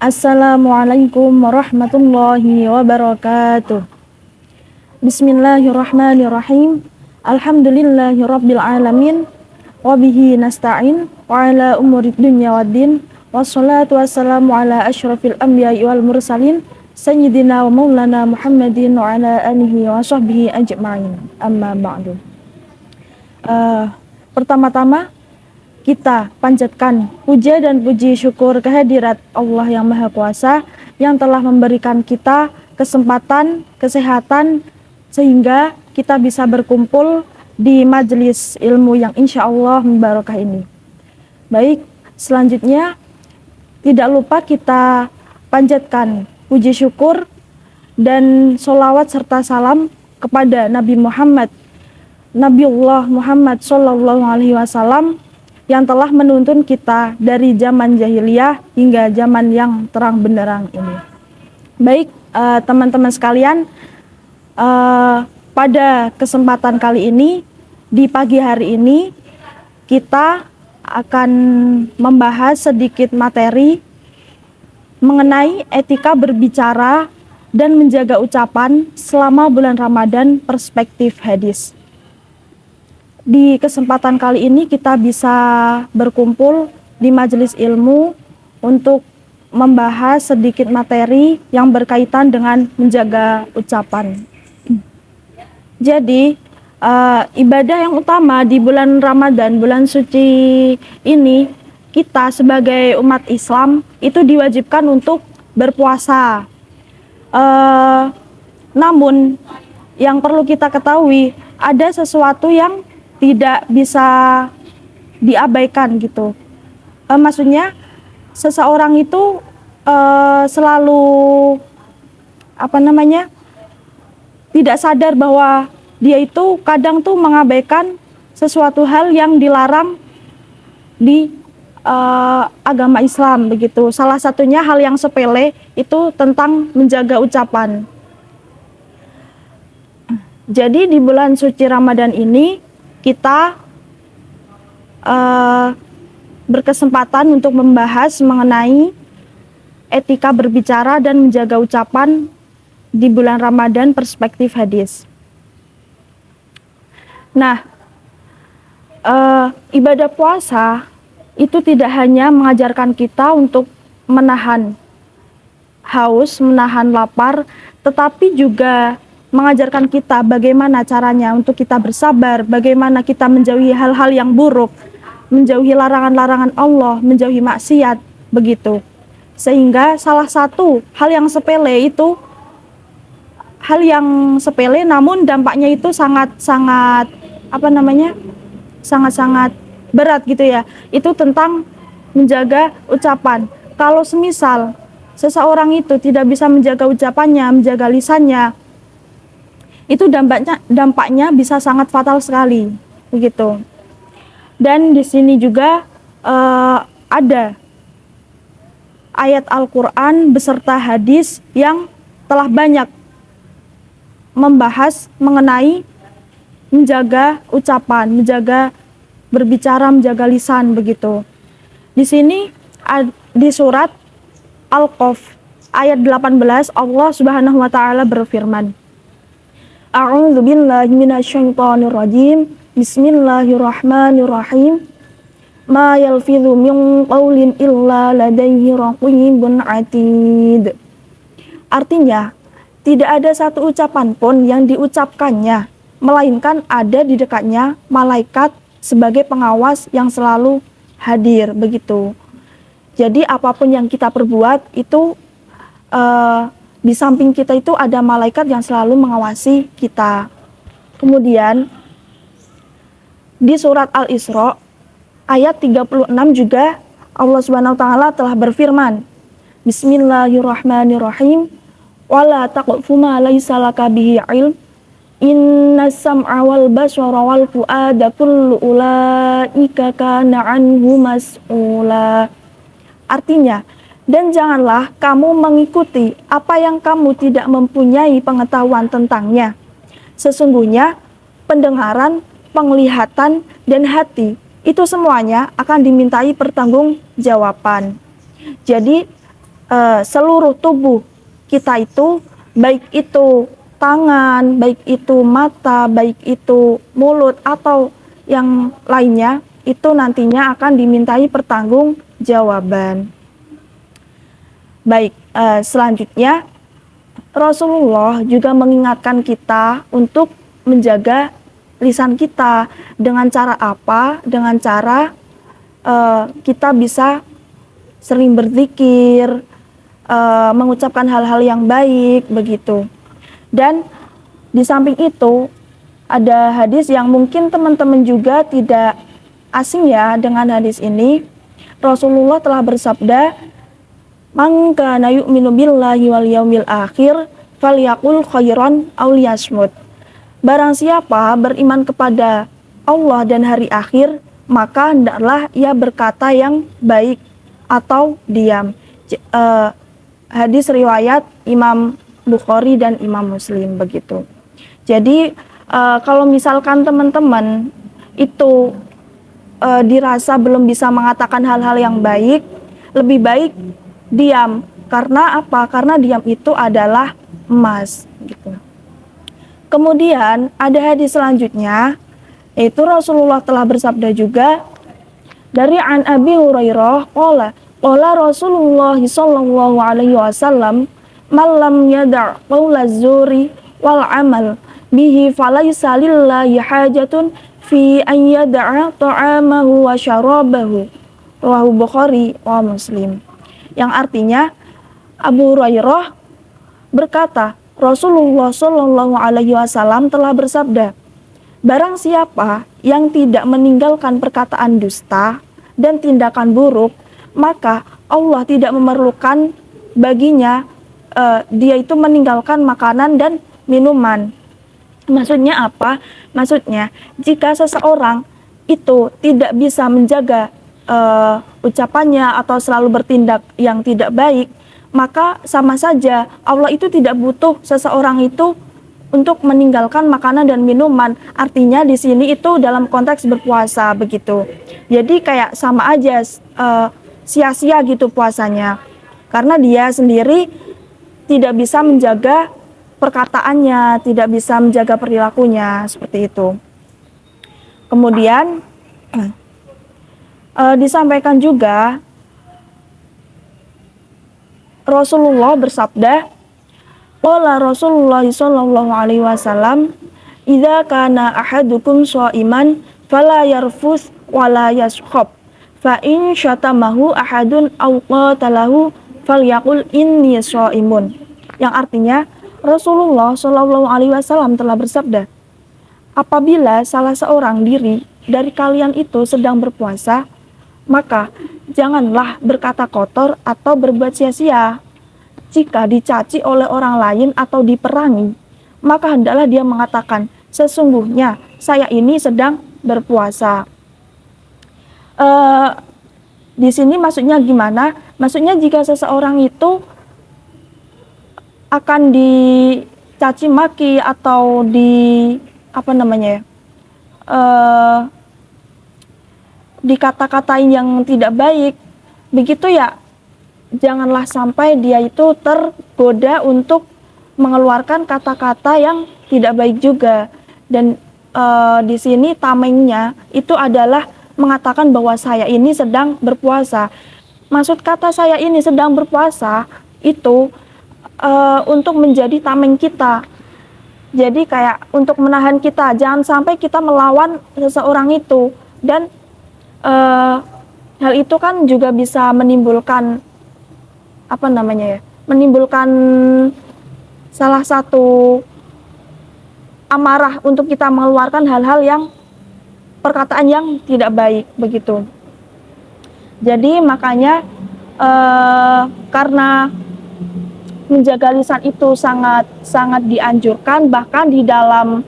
Assalamualaikum warahmatullahi wabarakatuh. Bismillahirrahmanirrahim. Alhamdulillahirabbil alamin. Wabihi nasta'in wa ala umurid dunya waddin. Wassalatu wassalamu ala asyrafil anbiya'i wal mursalin sayyidina wa maulana Muhammadin wa ala alihi wa sahbihi ajma'in. Amma ba'du. Pertama-tama kita panjatkan puja dan puji syukur kehadirat Allah yang Maha Kuasa yang telah memberikan kita kesempatan, kesehatan sehingga kita bisa berkumpul di majelis ilmu yang insya Allah membarakah ini. Baik, selanjutnya tidak lupa kita panjatkan puji syukur dan sholawat serta salam kepada Nabi Muhammad, Nabiullah Muhammad Sallallahu Alaihi Wasallam yang telah menuntun kita dari zaman jahiliyah hingga zaman yang terang benderang ini. Baik, teman-teman sekalian, pada kesempatan kali ini, di pagi hari ini, kita akan membahas sedikit materi mengenai etika berbicara dan menjaga ucapan selama bulan Ramadan perspektif hadis. Di kesempatan kali ini kita bisa berkumpul di majelis ilmu untuk membahas sedikit materi yang berkaitan dengan menjaga ucapan. Jadi ibadah yang utama di bulan Ramadan, bulan suci ini, kita sebagai umat Islam itu diwajibkan untuk berpuasa. Namun yang perlu kita ketahui, ada sesuatu yang tidak bisa diabaikan gitu. Maksudnya seseorang itu selalu tidak sadar bahwa dia itu kadang tuh mengabaikan sesuatu hal yang dilarang di agama Islam begitu. Salah satunya hal yang sepele itu tentang menjaga ucapan. Jadi di bulan suci Ramadan ini kita berkesempatan untuk membahas mengenai etika berbicara dan menjaga ucapan di bulan Ramadan perspektif hadis. Nah, ibadah puasa itu tidak hanya mengajarkan kita untuk menahan haus, menahan lapar, tetapi juga mengajarkan kita bagaimana caranya untuk kita bersabar, bagaimana kita menjauhi hal-hal yang buruk, menjauhi larangan-larangan Allah, menjauhi maksiat, begitu. Sehingga salah satu hal yang sepele itu, hal yang sepele namun dampaknya itu sangat-sangat berat gitu ya. Itu tentang menjaga ucapan. Kalau semisal seseorang itu tidak bisa menjaga ucapannya, menjaga lisannya, itu dampaknya bisa sangat fatal sekali, begitu. Dan di sini juga ada ayat Al-Quran beserta hadis yang telah banyak membahas mengenai menjaga ucapan, menjaga berbicara, menjaga lisan, begitu. Di sini di surat Al-Qaf ayat 18 Allah Subhanahu wa taala berfirman, A'udzu billahi minasyaitonir rajim. Bismillahirrahmanirrahim. Ma yalfidhu min qaulin illa ladaihi raqibun atid. Artinya, tidak ada satu ucapan pun yang diucapkannya, melainkan ada di dekatnya malaikat sebagai pengawas yang selalu hadir, begitu. Jadi apapun yang kita perbuat itu di samping kita itu ada malaikat yang selalu mengawasi kita. Kemudian di surat Al-Isra ayat 36 juga Allah Subhanahu wa taala telah berfirman, Bismillahirrahmanirrahim. Wala taqfu ma laysa laka bihi ilm. Innas sam'a wal basara wal fuada kullu ulaika kana anhu mas'ula. Artinya, dan janganlah kamu mengikuti apa yang kamu tidak mempunyai pengetahuan tentangnya. Sesungguhnya pendengaran, penglihatan, dan hati itu semuanya akan dimintai pertanggungjawaban. Jadi seluruh tubuh kita itu, baik itu tangan, baik itu mata, baik itu mulut atau yang lainnya, itu nantinya akan dimintai pertanggungjawaban. Baik, selanjutnya Rasulullah juga mengingatkan kita untuk menjaga lisan kita. Dengan cara apa? Dengan cara kita bisa sering berzikir, mengucapkan hal-hal yang baik begitu. Dan di samping itu ada hadis yang mungkin teman-teman juga tidak asing ya dengan hadis ini. Rasulullah telah bersabda, "Man kana yu'minu billahi wal yaumil akhir falyaqul khairan aw liyasmut." Barang siapa beriman kepada Allah dan hari akhir, maka hendaklah ia berkata yang baik atau diam. Hadis riwayat Imam Bukhari dan Imam Muslim begitu. Jadi kalau misalkan teman-teman itu dirasa belum bisa mengatakan hal-hal yang baik, lebih baik diam. Karena apa? Karena diam itu adalah emas gitu. Kemudian ada hadis selanjutnya, yaitu Rasulullah telah bersabda juga dari an Abi Hurairah, qala Rasulullah sallallahu alaihi wasallam, "Man lam yada' qaula zuri wal amal bihi falaysa lillahi hajatun fi an yada'a ta'amahu wa syarabahu." Rawahu Bukhari wa Muslim. Yang artinya Abu Hurairah berkata, Rasulullah Shallallahu Alaihi Wasallam telah bersabda, barang siapa yang tidak meninggalkan perkataan dusta dan tindakan buruk, maka Allah tidak memerlukan baginya dia itu meninggalkan makanan dan minuman. Maksudnya apa? Maksudnya jika seseorang itu tidak bisa menjaga ucapannya atau selalu bertindak yang tidak baik, maka sama saja Allah itu tidak butuh seseorang itu untuk meninggalkan makanan dan minuman. Artinya di sini itu dalam konteks berpuasa begitu. Jadi kayak sama aja sia-sia gitu puasanya. Karena dia sendiri tidak bisa menjaga perkataannya, tidak bisa menjaga perilakunya seperti itu. Kemudian disampaikan juga Rasulullah bersabda, qala Rasulullah sallallahu alaihi wasallam, "Idza kana ahadukum sha'iman fala yarfus wala yaskhab, fa in syatamahu ahadun aw qatalahu falyaqul inni sha'imun." Yang artinya Rasulullah sallallahu alaihi wasallam telah bersabda, apabila salah seorang diri dari kalian itu sedang berpuasa, maka janganlah berkata kotor atau berbuat sia-sia. Jika dicaci oleh orang lain atau diperangi, maka hendaklah dia mengatakan, sesungguhnya saya ini sedang berpuasa. Di sini maksudnya gimana? Maksudnya jika seseorang itu akan dicaci maki atau dikata-katain yang tidak baik, begitu ya, janganlah sampai dia itu tergoda untuk mengeluarkan kata-kata yang tidak baik juga. Dan di sini tamengnya itu adalah mengatakan bahwa saya ini sedang berpuasa. Maksud kata saya ini sedang berpuasa itu untuk menjadi tameng kita. Jadi kayak untuk menahan kita, jangan sampai kita melawan seseorang itu. Dan hal itu kan juga bisa menimbulkan menimbulkan salah satu amarah untuk kita mengeluarkan hal-hal yang perkataan yang tidak baik begitu. Jadi makanya karena menjaga lisan itu sangat dianjurkan, bahkan di dalam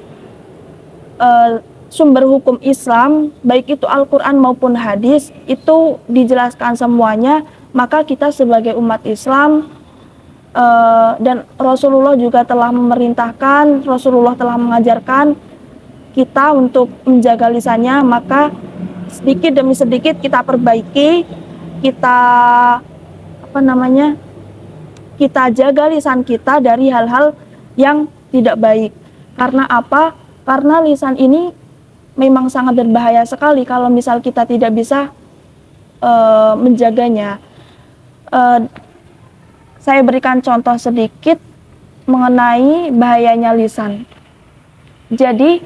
sumber hukum Islam, baik itu Al-Quran maupun hadis, itu dijelaskan semuanya. Maka kita sebagai umat Islam dan Rasulullah juga telah memerintahkan, Rasulullah telah mengajarkan kita untuk menjaga lisannya. Maka sedikit demi sedikit kita perbaiki, kita kita jaga lisan kita dari hal-hal yang tidak baik. Karena apa? Karena lisan ini memang sangat berbahaya sekali kalau misal kita tidak bisa menjaganya. Saya berikan contoh sedikit mengenai bahayanya lisan. Jadi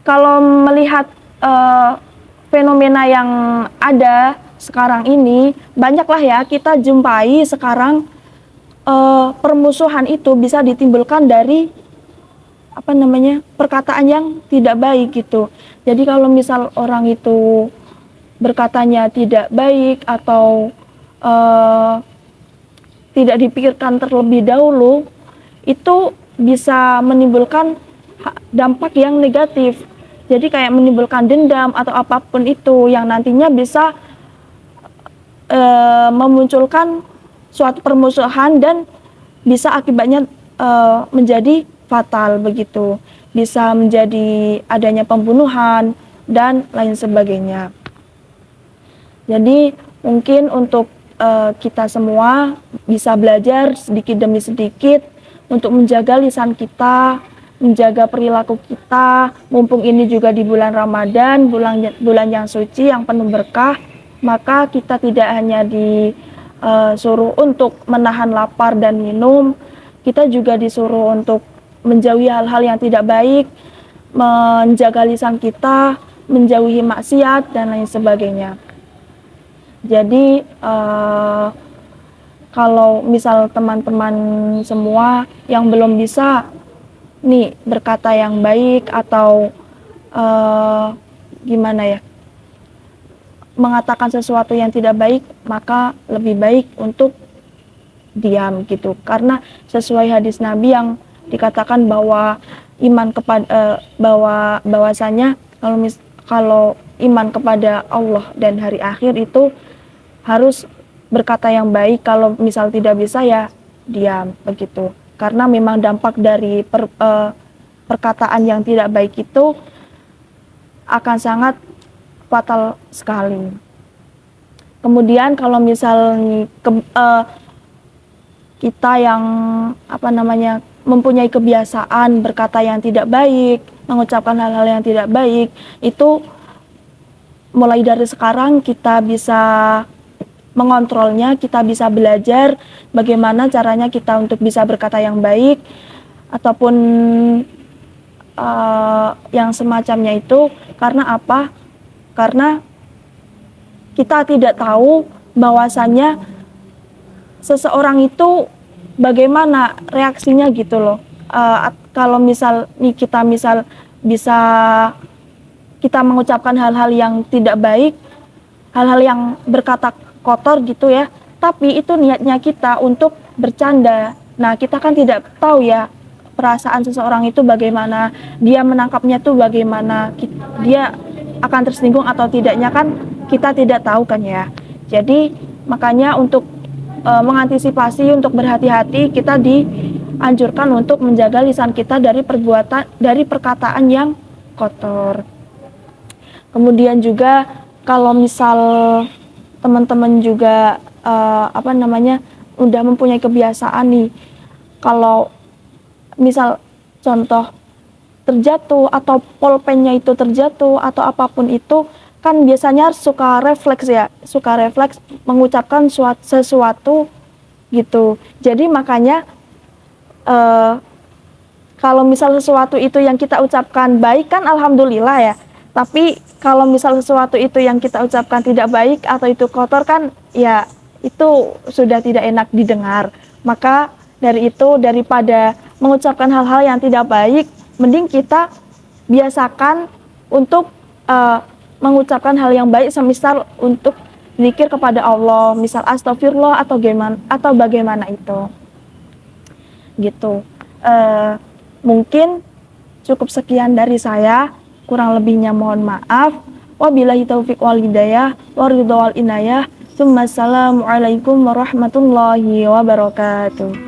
kalau melihat fenomena yang ada sekarang ini, banyaklah ya kita jumpai sekarang permusuhan itu bisa ditimbulkan dari perkataan yang tidak baik gitu. Jadi kalau misal orang itu berkatanya tidak baik atau tidak dipikirkan terlebih dahulu, itu bisa menimbulkan dampak yang negatif. Jadi kayak menimbulkan dendam atau apapun itu yang nantinya bisa memunculkan suatu permusuhan dan bisa akibatnya menjadi fatal begitu. Bisa menjadi adanya pembunuhan dan lain sebagainya. Jadi mungkin untuk kita semua bisa belajar sedikit demi sedikit untuk menjaga lisan kita, menjaga perilaku kita. Mumpung ini juga di bulan Ramadan, bulan yang suci, yang penuh berkah, maka kita tidak hanya disuruh untuk menahan lapar dan minum, kita juga disuruh untuk menjauhi hal-hal yang tidak baik, menjaga lisan kita, menjauhi maksiat dan lain sebagainya. Jadi kalau misal teman-teman semua yang belum bisa nih berkata yang baik atau mengatakan sesuatu yang tidak baik, maka lebih baik untuk diam gitu. Karena sesuai hadis Nabi yang dikatakan bahwa iman kepada bahwasanya kalau iman kepada Allah dan hari akhir itu harus berkata yang baik. Kalau misal tidak bisa ya diam begitu. Karena memang dampak dari perkataan yang tidak baik itu akan sangat fatal sekali. Kemudian kalau misal kita yang mempunyai kebiasaan berkata yang tidak baik, mengucapkan hal-hal yang tidak baik, itu mulai dari sekarang kita bisa mengontrolnya, kita bisa belajar bagaimana caranya kita untuk bisa berkata yang baik ataupun yang semacamnya itu. Karena apa? Karena kita tidak tahu bahwasannya seseorang itu bagaimana reaksinya gitu loh. Kalau misal kita bisa kita mengucapkan hal-hal yang tidak baik, hal-hal yang berkata kotor gitu ya, tapi itu niatnya kita untuk bercanda. Nah, kita kan tidak tahu ya perasaan seseorang itu bagaimana, dia menangkapnya tuh bagaimana, dia akan tersinggung atau tidaknya kan kita tidak tahu kan ya. Jadi makanya untuk mengantisipasi, untuk berhati-hati, kita dianjurkan untuk menjaga lisan kita dari perkataan yang kotor. Kemudian juga kalau misal teman-teman juga udah mempunyai kebiasaan nih, kalau misal contoh terjatuh atau pulpennya itu terjatuh atau apapun itu, kan biasanya suka refleks mengucapkan sesuatu gitu. Jadi makanya kalau misal sesuatu itu yang kita ucapkan baik kan alhamdulillah ya, tapi kalau misal sesuatu itu yang kita ucapkan tidak baik atau itu kotor kan ya itu sudah tidak enak didengar. Maka dari itu, daripada mengucapkan hal-hal yang tidak baik, mending kita biasakan untuk mengucapkan hal yang baik, semisal untuk zikir kepada Allah, misal astagfirullah atau bagaimana itu gitu. Mungkin cukup sekian dari saya, kurang lebihnya mohon maaf. Wabillahi taufiq wal hidayah wa ridha wal inayah. Assalamualaikum warahmatullahi wabarakatuh.